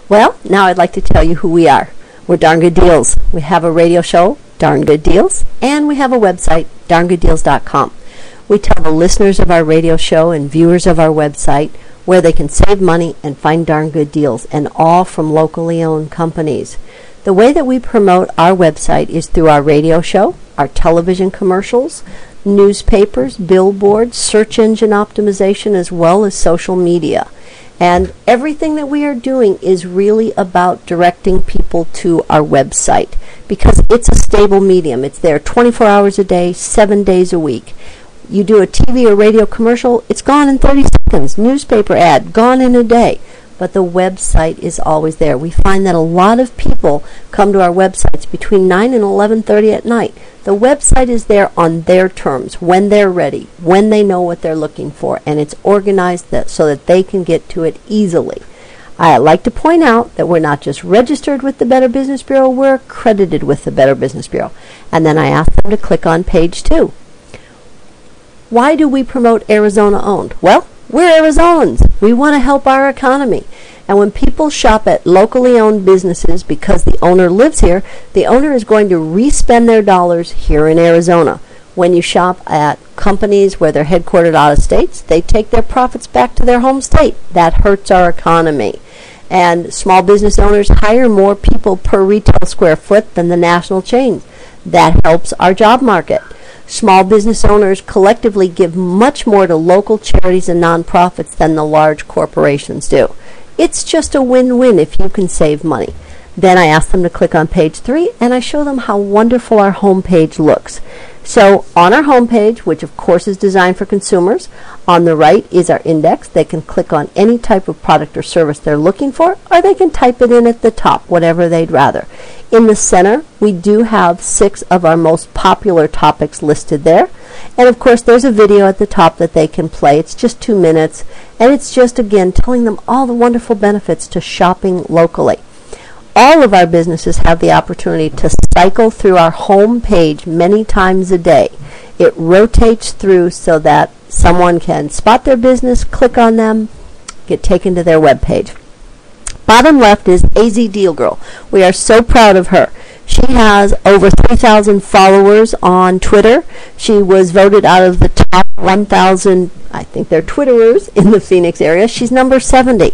Well, now I'd like to tell you who we are. We're Darn Good Deals. We have a radio show, Darn Good Deals, and we have a website, darngooddeals.com. We tell the listeners of our radio show and viewers of our website where they can save money and find darn good deals, and all from locally owned companies. The way that we promote our website is through our radio show, our television commercials, newspapers, billboards, search engine optimization, as well as social media. And everything that we are doing is really about directing people to our website because it's a stable medium. It's there 24 hours a day, 7 days a week. You do a TV or radio commercial, it's gone in 30 seconds. Newspaper ad, gone in a day. But the website is always there. We find that a lot of people come to our websites between 9 and 11:30 at night. The website is there on their terms, when they're ready, when they know what they're looking for, and it's organized so that they can get to it easily. I like to point out that we're not just registered with the Better Business Bureau, we're accredited with the Better Business Bureau. And then I ask them to click on page 2. Why do we promote Arizona owned? Well, we're Arizonans. We want to help our economy. And when people shop at locally owned businesses because the owner lives here, the owner is going to re-spend their dollars here in Arizona. When you shop at companies where they're headquartered out of states, they take their profits back to their home state. That hurts our economy. And small business owners hire more people per retail square foot than the national chains. That helps our job market. Small business owners collectively give much more to local charities and nonprofits than the large corporations do. It's just a win-win if you can save money. Then I ask them to click on page 3, and I show them how wonderful our homepage looks. So on our homepage, which of course is designed for consumers, on the right is our index. They can click on any type of product or service they're looking for, or they can type it in at the top, whatever they'd rather. In the center, we do have 6 of our most popular topics listed there. And of course, there's a video at the top that they can play. It's just 2 minutes, and it's just, again, telling them all the wonderful benefits to shopping locally. All of our businesses have the opportunity to cycle through our home page many times a day. It rotates through so that someone can spot their business, click on them, get taken to their web page. Bottom left is AZ Deal Girl. We are so proud of her. She has over 3,000 followers on Twitter. She was voted out of the top 1,000, I think they're Twitterers, in the Phoenix area. She's number 70.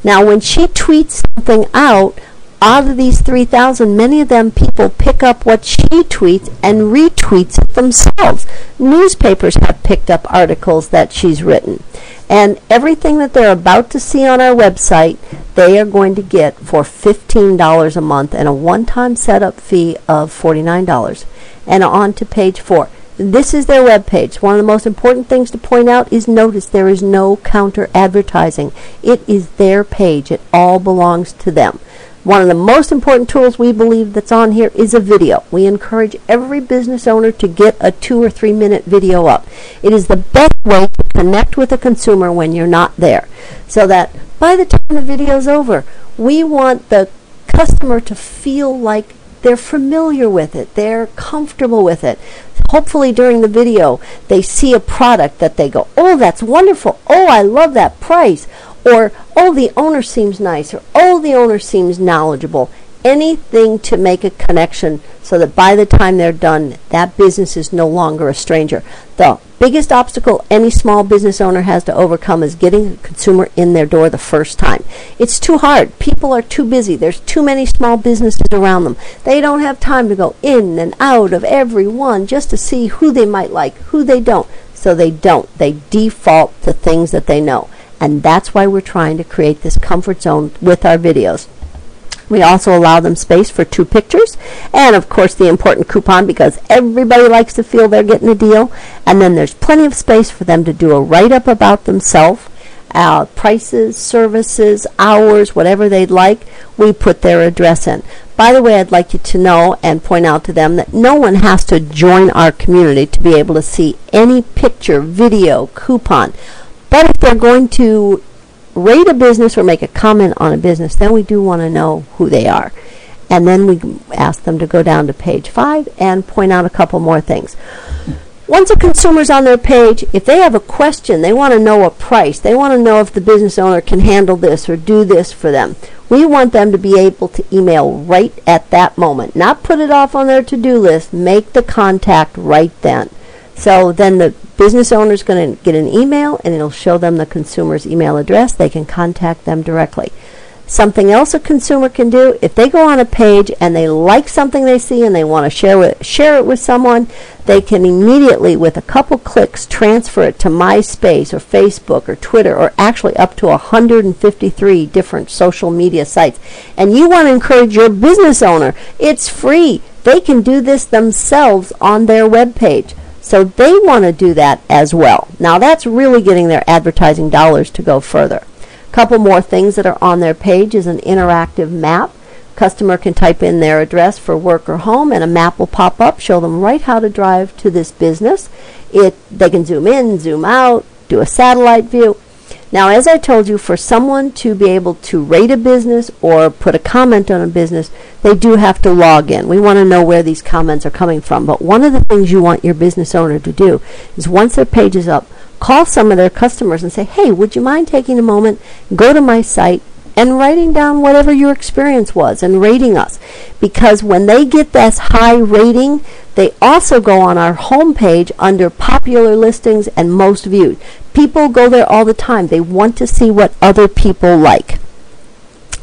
Now, when she tweets something out of these 3,000, many of them people pick up what she tweets and retweets it themselves. Newspapers have picked up articles that she's written. And everything that they're about to see on our website, they are going to get for $15 a month and a one-time setup fee of $49. And on to page 4. This is their web page. One of the most important things to point out is notice there is no counter advertising. It is their page. It all belongs to them. One of the most important tools we believe that's on here is a video. We encourage every business owner to get a 2 or 3 minute video up. It is the best way to connect with a consumer when you're not there, so that by the time the video's over, we want the customer to feel like they're familiar with it, they're comfortable with it. Hopefully during the video, they see a product that they go, oh, that's wonderful, oh, I love that price, or, oh, the owner seems nice, or, oh, the owner seems knowledgeable. Anything to make a connection so that by the time they're done, that business is no longer a stranger. The biggest obstacle any small business owner has to overcome is getting a consumer in their door the first time. It's too hard. People are too busy. There's too many small businesses around them. They don't have time to go in and out of every one just to see who they might like, who they don't. So they don't. They default to things that they know. And that's why we're trying to create this comfort zone with our videos. We also allow them space for 2 pictures and, of course, the important coupon, because everybody likes to feel they're getting a deal. And then there's plenty of space for them to do a write-up about themselves, prices, services, hours, whatever they'd like. We put their address in. By the way, I'd like you to know and point out to them that no one has to join our community to be able to see any picture, video, coupon. But if they're going to rate a business or make a comment on a business, then we do want to know who they are. And then we ask them to go down to page 5 and point out a couple more things. Once a consumer's on their page, if they have a question, they want to know a price, they want to know if the business owner can handle this or do this for them, we want them to be able to email right at that moment. Not put it off on their to-do list. Make the contact right then. So then the business owner is going to get an email, and it'll show them the consumer's email address. They can contact them directly. Something else a consumer can do, if they go on a page and they like something they see and they want to share it with someone, they can immediately, with a couple clicks, transfer it to MySpace or Facebook or Twitter, or actually up to 153 different social media sites. And you want to encourage your business owner. It's free. They can do this themselves on their web page. So they want to do that as well. Now that's really getting their advertising dollars to go further. Couple more things that are on their page is an interactive map. Customer can type in their address for work or home, and a map will pop up, show them right how to drive to this business. They can zoom in, zoom out, do a satellite view. Now, as I told you, for someone to be able to rate a business or put a comment on a business, they do have to log in. We want to know where these comments are coming from. But one of the things you want your business owner to do is, once their page is up, call some of their customers and say, hey, would you mind taking a moment, go to my site, and writing down whatever your experience was and rating us. Because when they get this high rating, they also go on our homepage under popular listings and most viewed. People go there all the time. They want to see what other people like.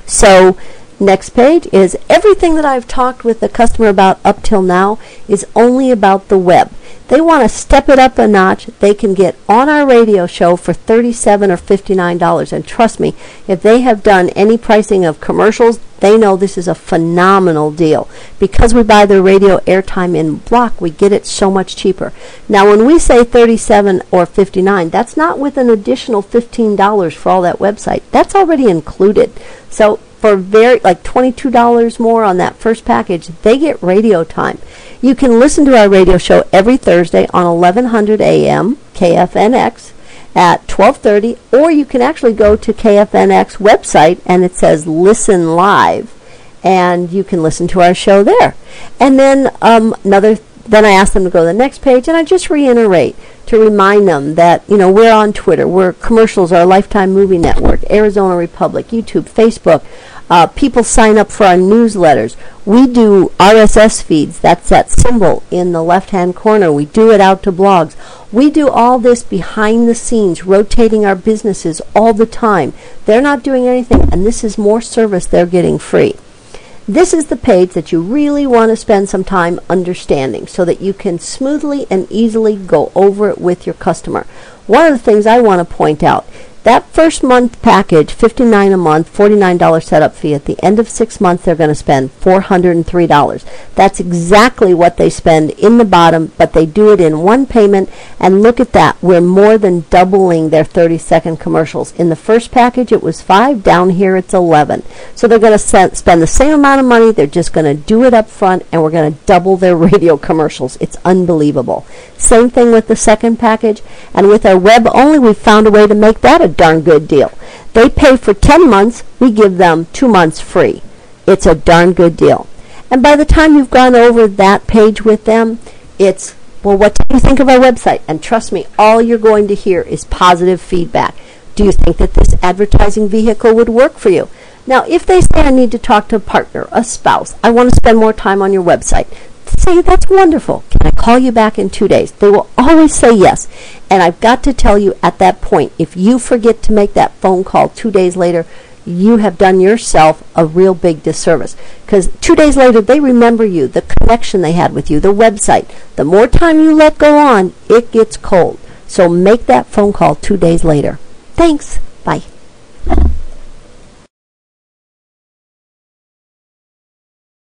So next page is everything that I've talked with the customer about up till now is only about the web. They want to step it up a notch. They can get on our radio show for $37 or $59. And trust me, if they have done any pricing of commercials, they know this is a phenomenal deal. Because we buy the radio airtime in block, we get it so much cheaper. Now, when we say $37 or $59, that's not with an additional $15 for all that website. That's already included. So for like $22 more on that first package, they get radio time. You can listen to our radio show every Thursday on 1100 AM KFNX at 12:30, or you can actually go to KFNX website and it says Listen Live, and you can listen to our show there. And then then I ask them to go to the next page, and I just reiterate to remind them that, we're on Twitter, we're commercials, our Lifetime Movie Network, Arizona Republic, YouTube, Facebook. People sign up for our newsletters. We do RSS feeds. That's that symbol in the left-hand corner. We do it out to blogs. We do all this behind the scenes, rotating our businesses all the time. They're not doing anything, and this is more service they're getting free. This is the page that you really want to spend some time understanding so that you can smoothly and easily go over it with your customer. One of the things I want to point out, that first month package, $59 a month, $49 setup fee, at the end of 6 months they're going to spend $403. That's exactly what they spend in the bottom, but they do it in one payment, and look at that. We're more than doubling their 30-second commercials. In the first package it was $5, down here it's $11. So they're going to spend the same amount of money, they're just going to do it up front, and we're going to double their radio commercials. It's unbelievable. Same thing with the second package, and with our web only, we've found a way to make that a darn good deal. They pay for 10 months, we give them 2 months free. It's a darn good deal. And by the time you've gone over that page with them, it's, well, what do you think of our website? And trust me, all you're going to hear is positive feedback. Do you think that this advertising vehicle would work for you? Now, if they say, I need to talk to a partner, a spouse, I want to spend more time on your website, say, that's wonderful. Can I call you back in 2 days? They will always say yes. And I've got to tell you, at that point, if you forget to make that phone call 2 days later, you have done yourself a real big disservice. Because 2 days later, they remember you, the connection they had with you, the website. The more time you let go on, it gets cold. So make that phone call 2 days later. Thanks. Bye.